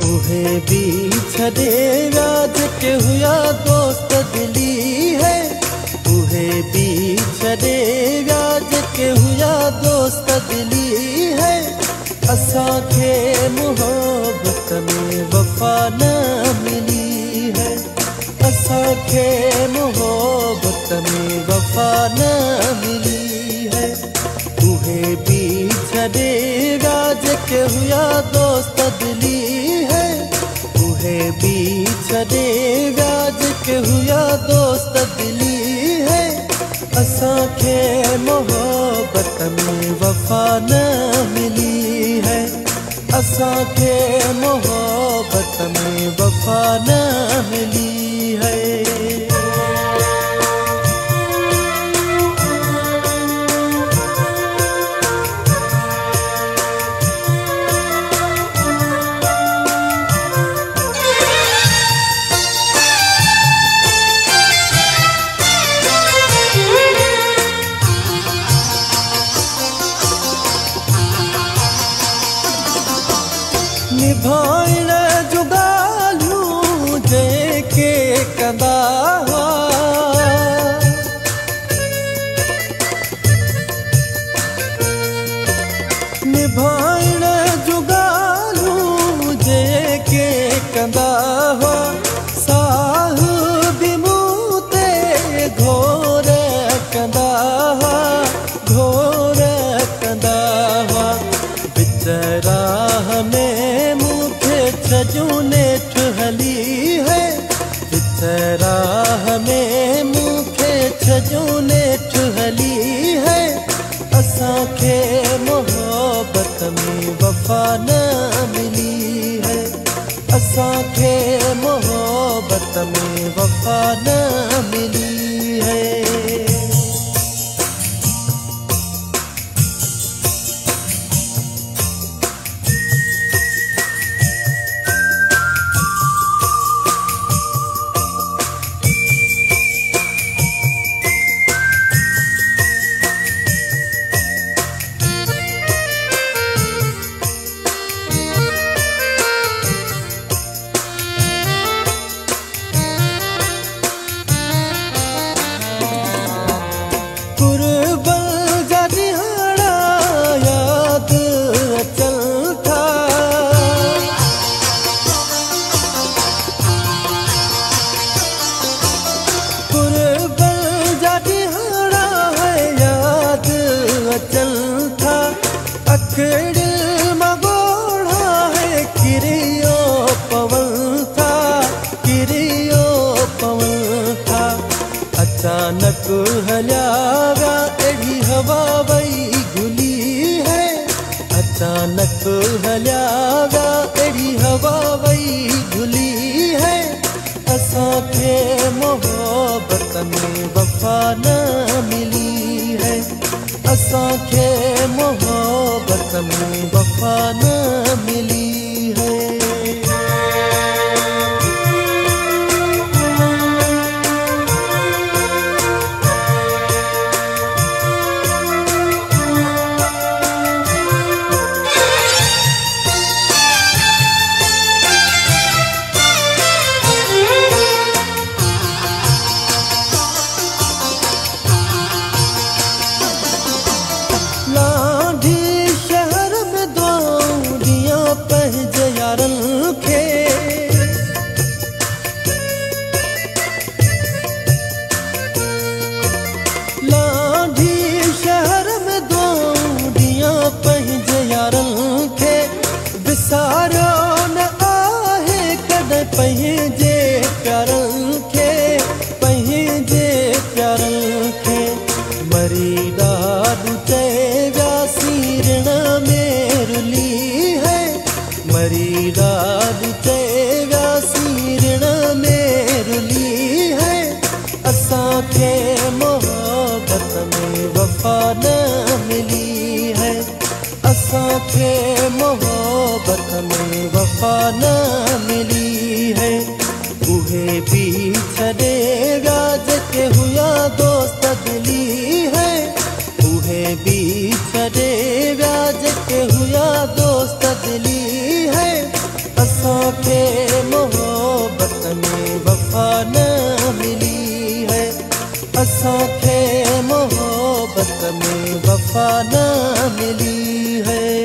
उहे भी छॾे व्याज के हुआ दोस्त दिली है। उहे भी छॾे व्याज के हुआ दोस्त दिली है। असांखे मोहब्बत में वफा न मिली है। असांखे मोहब्बत में वफा न मिली है। उहे भी छॾे व्याज के हुआ दोस्त दिली है। उहे भी छॾे व्याज के हुआ दोस्त दिली है। असांखे मोहब्बत में वफा न मिली है। असांखे मोहब्बत में वफा न मिली है। निभाइण जूं ॻाल्हियूं जेके कंदा हुआ। निभाइण जूं ॻाल्हियूं जेके कंदा हुआ। साह बि मूं ते घोर कंदा हुआ। घोर कंदा हुआ। विच राह में छजूं नेठ हली है। विच राह में मूंखे छजूं नेठ हली है। असांखे मोहब्बत में वफा न मिली है। असांखे मोहब्बत में वफा न मिली है। अचानक हलियागा एड़ी हवा वही घुली है। अचानक हलियागा एड़ी हवा वही घुली है। असांखे मोहब्बत में वफा न मिली है। असांखे मोहब्बत में वफा न मिली है। सारो न आहे कॾहिं पंहिंजे प्यारनि खे। पंहिंजे प्यारनि खे मरी ॾाढो चए व्यासी ऋण में रुली है। मरी ॾाढो चए व्यासी ऋण में रुली है। असांखे मोहब्बत में वफा न मिली है। असांखे मोहब्बत में वफा न मिली है। उहे भी छॾे व्याज के हुआ दोस्त दिली है। उहे भी छॾे व्याज के हुआ दोस्त दिली है। असांखे मोहब्बत में वफ़ा न मिली है, असांखे मोहब्बत में वफ़ा न मिली है।